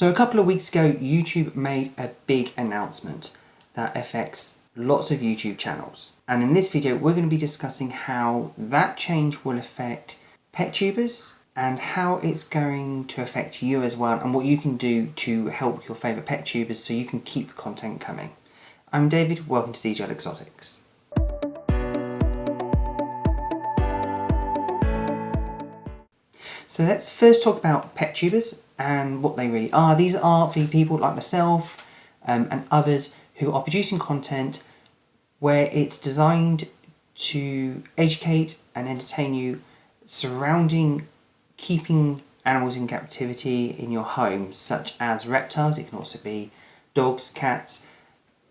So a couple of weeks ago, YouTube made a big announcement that affects lots of YouTube channels. And in this video, we're going to be discussing how that change will affect Petubers and how it's going to affect you as well, and what you can do to help your favourite Petubers so you can keep the content coming. I'm David, welcome to DJ Exotics. So let's first talk about Petubers and what they really are. These are the people like myself and others who are producing content where it's designed to educate and entertain you surrounding keeping animals in captivity in your home, such as reptiles. It can also be dogs, cats,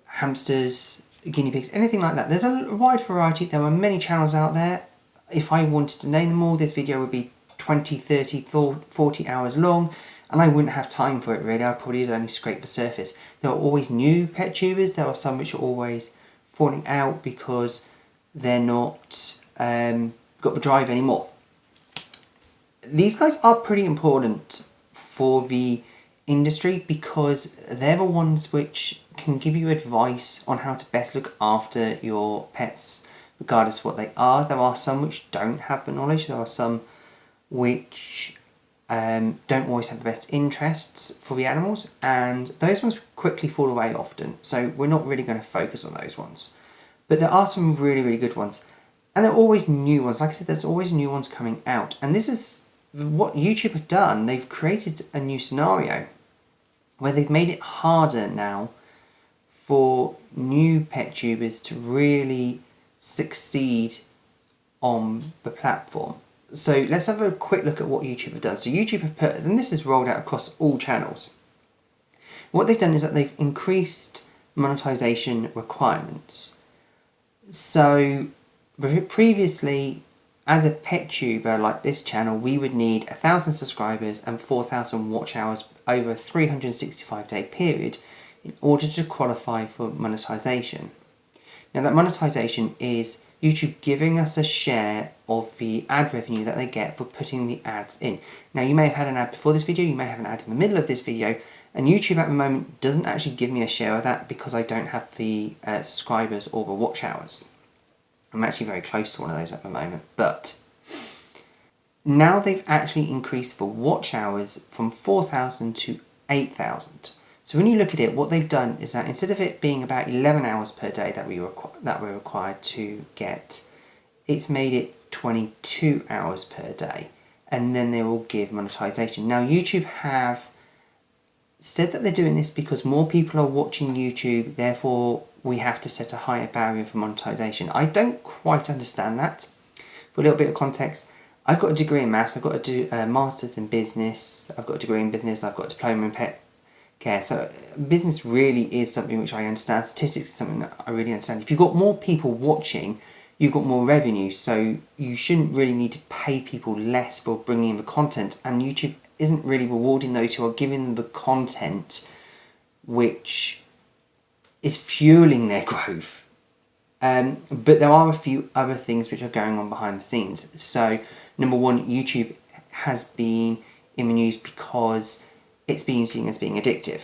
hamsters, guinea pigs, anything like that. There's a wide variety. There are many channels out there. If I wanted to name them all, this video would be 20, 30, 40 hours long, and I wouldn't have time for it really. I'd probably only scrape the surface. There are always new Petubers. There are some which are always falling out because they're not got the drive anymore. These guys are pretty important for the industry because they're the ones which can give you advice on how to best look after your pets, regardless of what they are. There are some which don't have the knowledge. There are some which don't always have the best interests for the animals, and those ones quickly fall away often. So we're not really going to focus on those ones. But there are some really, really good ones. And there are always new ones. Like I said, there's always new ones coming out. And this is what YouTube have done. They've created a new scenario where they've made it harder now for new Petubers to really succeed on the platform. So let's have a quick look at what YouTube have done. So YouTube have put, and this is rolled out across all channels. What they've done is that they've increased monetization requirements. So previously, as a Petuber like this channel, we would need 1,000 subscribers and 4,000 watch hours over a 365-day period in order to qualify for monetization. Now that monetization is YouTube giving us a share of the ad revenue that they get for putting the ads in. Now you may have had an ad before this video, you may have an ad in the middle of this video, and YouTube at the moment doesn't actually give me a share of that because I don't have the subscribers or the watch hours. I'm actually very close to one of those at the moment, but now they've actually increased the watch hours from 4,000 to 8,000. So when you look at it, what they've done is that instead of it being about 11 hours per day that we're required to get, it's made it 22 hours per day, and then they will give monetization. Now YouTube have said that they're doing this because more people are watching YouTube, therefore we have to set a higher barrier for monetization. I don't quite understand that. For a little bit of context, I've got a degree in maths, I've got a master's in business, I've got a degree in business, I've got a diploma in pet care. So business really is something which I understand. Statistics is something that I really understand. If you've got more people watching, you've got more revenue, so you shouldn't really need to pay people less for bringing in the content, and YouTube isn't really rewarding those who are giving the content which is fueling their growth. But there are a few other things which are going on behind the scenes. So number one, YouTube has been in the news because it's being seen as being addictive.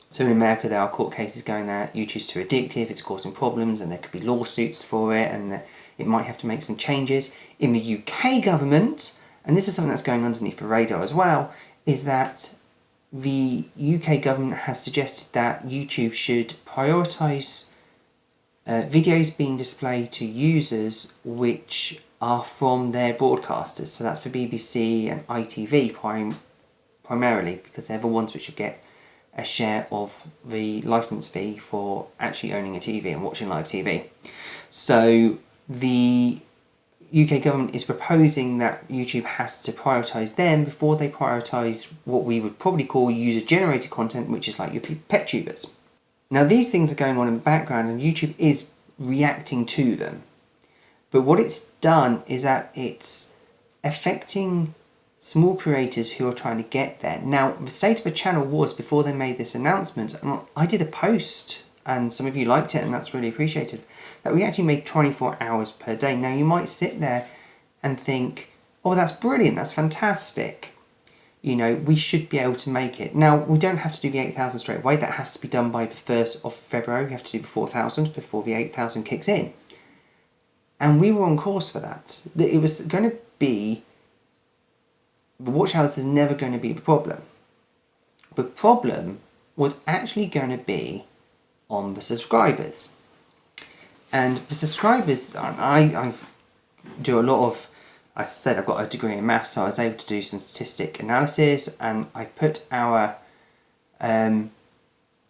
So in America there are court cases going that YouTube's too addictive, it's causing problems, and there could be lawsuits for it, and that it might have to make some changes. In the UK government, and this is something that's going underneath the radar as well, is that the UK government has suggested that YouTube should prioritise videos being displayed to users which are from their broadcasters. So that's for BBC and ITV primarily, because they're the ones which should get a share of the license fee for actually owning a TV and watching live TV. So the UK government is proposing that YouTube has to prioritise them before they prioritise what we would probably call user-generated content, which is like your Petubers. Now these things are going on in the background and YouTube is reacting to them. But what it's done is that it's affecting small creators who are trying to get there. Now the state of the channel was, before they made this announcement, and I did a post and some of you liked it and that's really appreciated, that we actually made 24 hours per day. Now you might sit there and think, oh that's brilliant, that's fantastic. you know, we should be able to make it. Now, we don't have to do the 8,000 straight away. That has to be done by the 1st of February. We have to do the 4,000 before the 8,000 kicks in. And we were on course for that. It was going to be, the watch hours is never going to be the problem. The problem was actually going to be on the subscribers. And the subscribers, I do a lot of, I said I've got a degree in maths, so I was able to do some statistic analysis, and I put our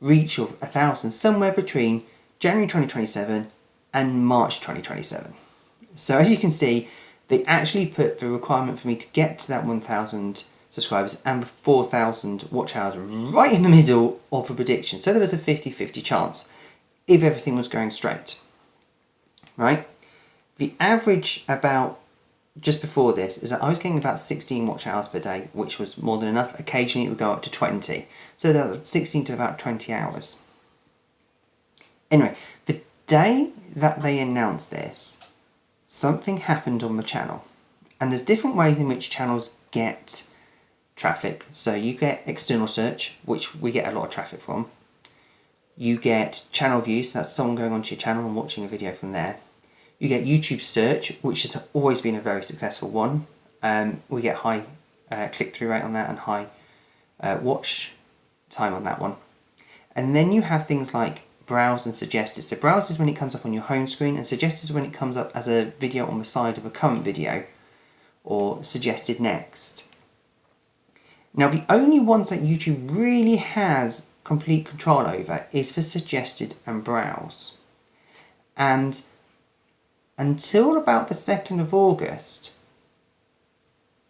reach of 1,000 somewhere between January 2027 and March 2027. So as you can see, they actually put the requirement for me to get to that 1,000 subscribers and the 4,000 watch hours right in the middle of the prediction. So there was a 50-50 chance if everything was going straight, right? The average about just before this is that I was getting about 16 watch hours per day, which was more than enough. Occasionally it would go up to 20. So that was 16 to about 20 hours. Anyway, the day that they announced this, something happened on the channel. And there's different ways in which channels get traffic. So you get external search, which we get a lot of traffic from. You get channel views, so that's someone going onto your channel and watching a video from there. You get YouTube search, which has always been a very successful one. We get high click-through rate on that and high watch time on that one. And then you have things like browse and suggested. So browse is when it comes up on your home screen, and suggested is when it comes up as a video on the side of a current video, or suggested next. Now the only ones that YouTube really has complete control over is for suggested and browse. And until about the 2nd of August,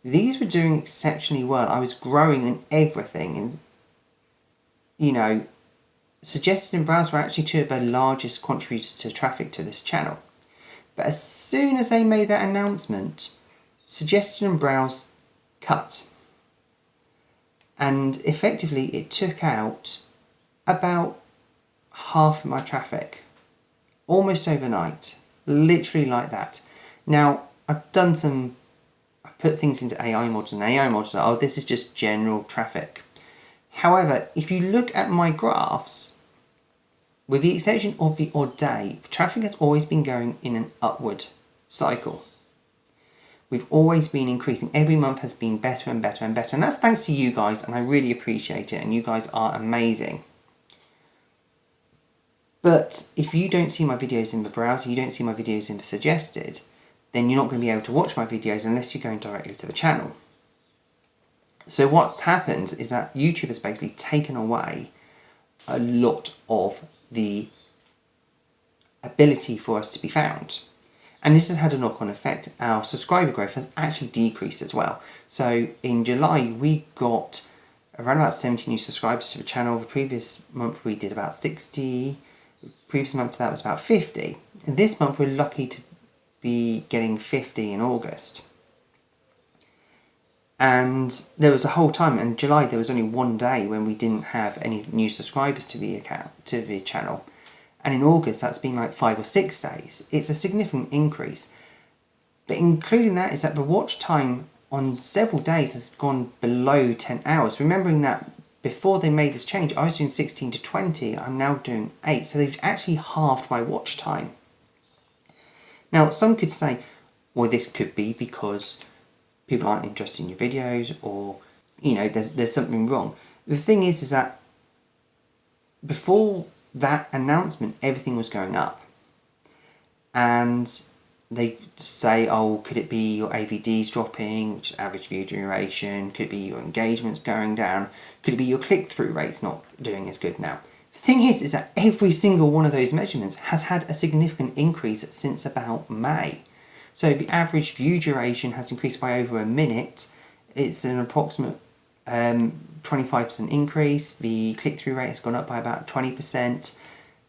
these were doing exceptionally well. I was growing in everything, and you know, suggested and browse were actually two of the largest contributors to traffic to this channel. But as soon as they made that announcement, suggested and browse cut. And effectively it took out about half of my traffic, almost overnight, literally like that. Now, I put things into AI mods, and AI mods are, oh, this is just general traffic. However, if you look at my graphs, with the exception of the odd day, traffic has always been going in an upward cycle. We've always been increasing. Every month has been better and better and better. And that's thanks to you guys, and I really appreciate it. And you guys are amazing. But if you don't see my videos in the browser, you don't see my videos in the suggested, then you're not going to be able to watch my videos unless you're going directly to the channel. So what's happened is that YouTube has basically taken away a lot of the ability for us to be found. And this has had a knock-on effect. Our subscriber growth has actually decreased as well. So in July, we got around about 70 new subscribers to the channel. The previous month we did about 60. The previous month to that was about 50. And this month we're lucky to be getting 50 in August. And there was a whole time in July, there was only one day when we didn't have any new subscribers to the channel. And in August, that's been like 5 or 6 days. It's a significant increase. But including that is that the watch time on several days has gone below 10 hours. Remembering that before they made this change, I was doing 16 to 20. I'm now doing 8. So they've actually halved my watch time. Now, some could say, well, this could be because people aren't interested in your videos, or, you know, there's something wrong. The thing is that before that announcement, everything was going up. And they say, oh, could it be your AVDs dropping, which is average view duration? Could it be your engagements going down? Could it be your click-through rates not doing as good now? The thing is that every single one of those measurements has had a significant increase since about May. So the average view duration has increased by over a minute. It's an approximate 25% increase. The click-through rate has gone up by about 20%.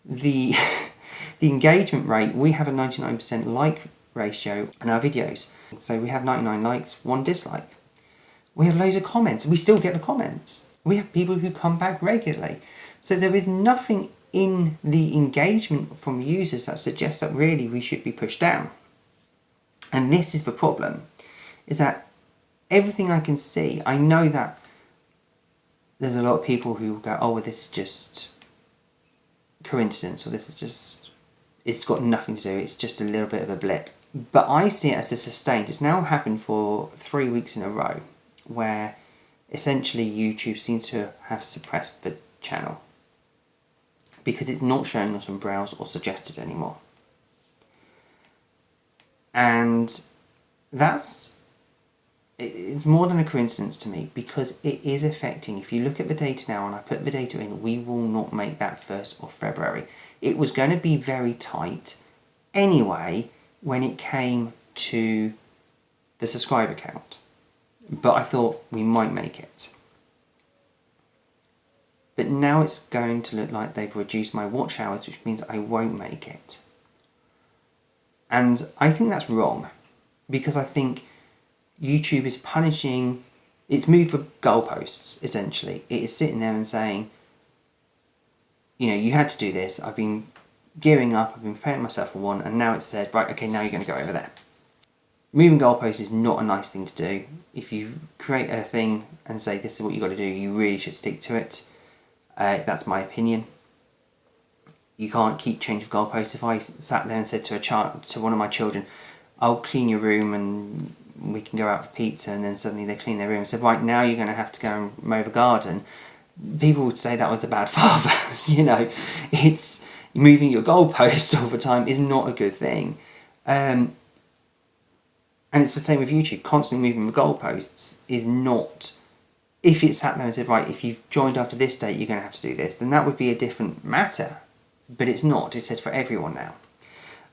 The engagement rate, we have a 99% like ratio in our videos. So we have 99 likes, 1 dislike. We have loads of comments. We still get the comments. We have people who come back regularly. So there is nothing in the engagement from users that suggests that really we should be pushed down. And this is the problem, is that everything I can see, I know that there's a lot of people who will go, oh, well, this is just coincidence, or this is just, it's got nothing to do, it's just a little bit of a blip. But I see it as a sustained. It's now happened for 3 weeks in a row where essentially YouTube seems to have suppressed the channel because it's not showing us on browse or suggested anymore. And it's more than a coincidence to me, because it is affecting. If you look at the data now, and I put the data in, we will not make that 1st of February. It was going to be very tight anyway when it came to the subscriber count, but I thought we might make it. But now it's going to look like they've reduced my watch hours, which means I won't make it. And I think that's wrong, because I think YouTube is punishing, it's moved for goalposts, essentially. It is sitting there and saying, you know, you had to do this, I've been gearing up, I've been preparing myself for one, and now it's said, right, okay, now you're going to go over there. Moving goalposts is not a nice thing to do. If you create a thing and say this is what you've got to do, you really should stick to it. That's my opinion. You can't keep changing goalposts. If I sat there and said to one of my children, I'll clean your room and we can go out for pizza, and then suddenly they clean their room and said, right, now you're going to have to go and mow the garden, people would say that was a bad father. You know, it's moving your goalposts all the time is not a good thing. And it's the same with YouTube. Constantly moving the goalposts is not, if it sat there and said, right, if you've joined after this date, you're going to have to do this, then that would be a different matter. But it's not. It's said for everyone now.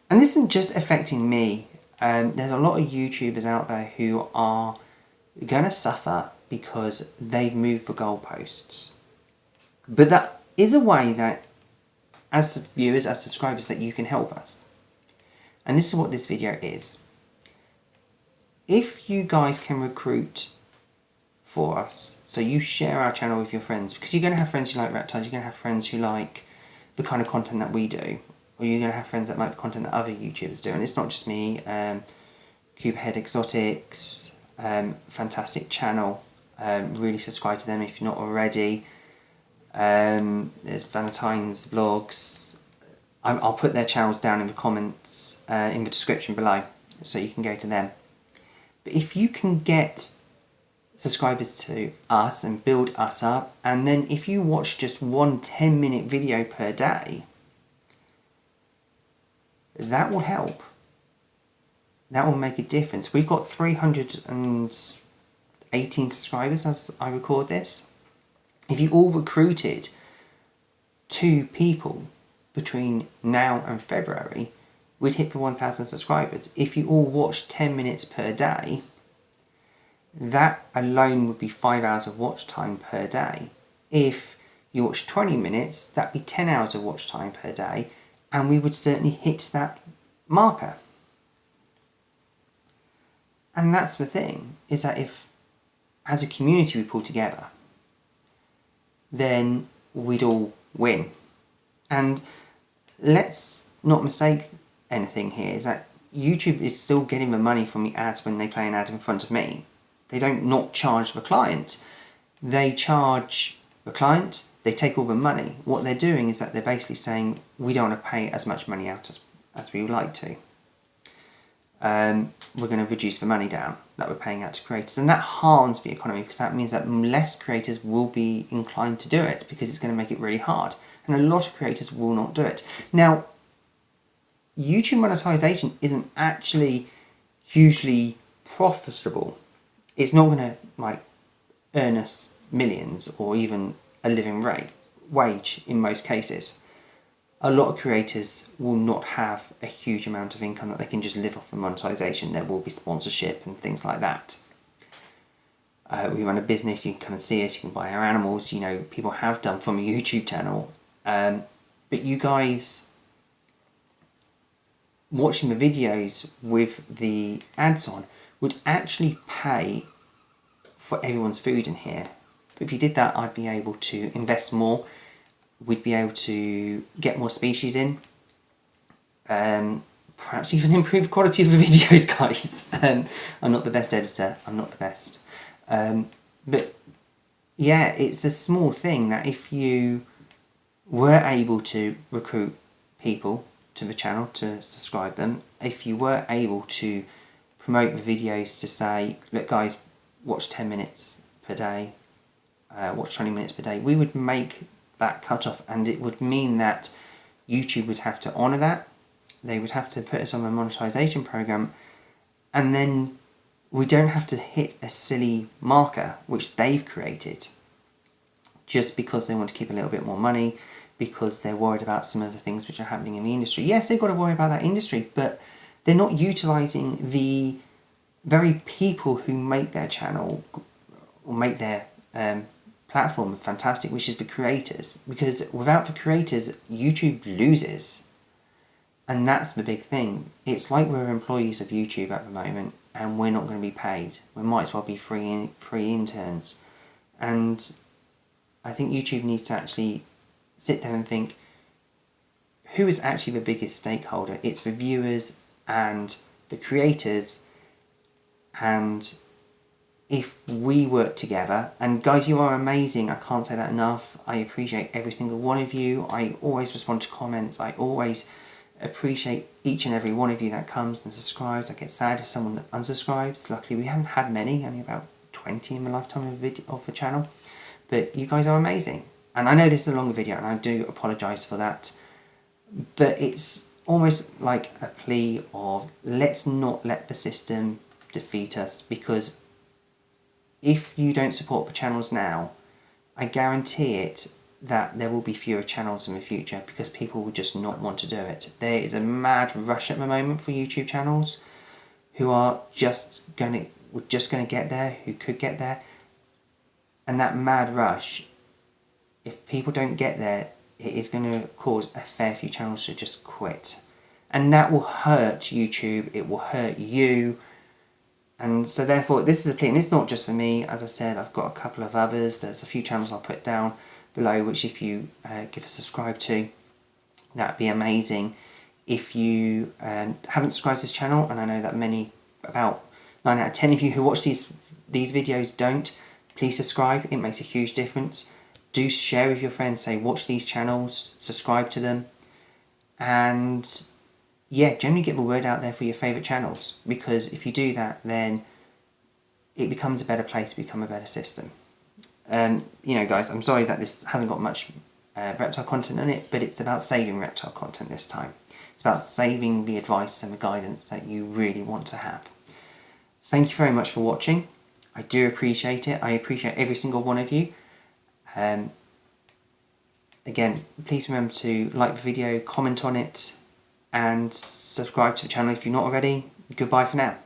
And this isn't just affecting me. There's a lot of YouTubers out there who are going to suffer because they've moved the goalposts. But that is a way that, as viewers, as subscribers, that you can help us. And this is what this video is. If you guys can recruit for us, so you share our channel with your friends, because you're going to have friends who like reptiles, you're going to have friends who like the kind of content that we do, or you're going to have friends that like the content that other YouTubers do, and it's not just me. Cubehead Exotics, fantastic channel, really subscribe to them if you're not already. There's Valentine's vlogs. I'll put their channels down in the comments, in the description below, so you can go to them. But if you can get subscribers to us and build us up, and then if you watch just one 10-minute video per day, that will help. That will make a difference. We've got 318 subscribers as I record this. If you all recruited 2 people between now and February, we'd hit the 1,000 subscribers. If you all watched 10 minutes per day, that alone would be 5 hours of watch time per day. If you watch 20 minutes, that'd be 10 hours of watch time per day, and we would certainly hit that marker. And that's the thing, is that if, as a community, we pull together, then we'd all win. And let's not mistake anything here, is that YouTube is still getting the money from the ads when they play an ad in front of me. They don't not charge the client. They charge the client, they take all the money. What they're doing is that they're basically saying, we don't want to pay as much money out as we would like to. We're going to reduce the money down that we're paying out to creators, and that harms the economy, because that means that less creators will be inclined to do it, because it's going to make it really hard, and a lot of creators will not do it. Now, YouTube monetization isn't actually hugely profitable. It's not going to earn us millions or even a living wage in most cases. A lot of creators will not have a huge amount of income that they can just live off of monetization. There will be sponsorship and things like that. We run a business, you can come and see us, you can buy our animals, you know, people have done from a YouTube channel. But you guys watching the videos with the ads on would actually pay for everyone's food in here. But if you did that, I'd be able to invest more. We'd be able to get more species in, perhaps even improve the quality of the videos, guys. I'm not the best editor, I'm not the best But yeah, it's a small thing that if you were able to recruit people to the channel to subscribe them, if you were able to promote the videos to say, look guys, watch 10 minutes per day, watch 20 minutes per day, we would make that cutoff, and it would mean that YouTube would have to honour that. They would have to put us on a monetisation program, and then we don't have to hit a silly marker which they've created just because they want to keep a little bit more money, because they're worried about some of the things which are happening in the industry. Yes, they've got to worry about that industry, but they're not utilising the very people who make their channel or make their platform fantastic, which is the creators. Because without the creators, YouTube loses. And that's the big thing. It's like we're employees of YouTube at the moment, and we're not going to be paid. We might as well be free interns. And I think YouTube needs to actually sit there and think, who is actually the biggest stakeholder? It's the viewers and the creators. And if we work together, and guys, you are amazing, I can't say that enough. I appreciate every single one of you. I always respond to comments. I always appreciate each and every one of you that comes and subscribes. I get sad if someone that unsubscribes. Luckily we haven't had many, only about 20 in the lifetime of the channel. But you guys are amazing. And I know this is a longer video, and I do apologise for that. But it's almost like a plea of, let's not let the system defeat us, because if you don't support the channels now, I guarantee it that there will be fewer channels in the future, because people will just not want to do it. There is a mad rush at the moment for YouTube channels who are just going to get there, who could get there. And that mad rush, if people don't get there, it is going to cause a fair few channels to just quit. And that will hurt YouTube, it will hurt you. And so therefore, this is a plea, and it's not just for me. As I said, I've got a couple of others. There's a few channels I'll put down below, which if you give a subscribe to, that'd be amazing. If you haven't subscribed to this channel, and I know that many, about 9 out of 10 of you who watch these videos don't, please subscribe. It makes a huge difference. Do share with your friends, say watch these channels, subscribe to them, and yeah, generally get the word out there for your favourite channels, because if you do that, then it becomes a better place, become a better system. You know guys, I'm sorry that this hasn't got much reptile content in it, but it's about saving reptile content this time. It's about saving the advice and the guidance that you really want to have. Thank you very much for watching. I do appreciate it. I appreciate every single one of you. Again, please remember to like the video, comment on it, and subscribe to the channel if you're not already. Goodbye for now.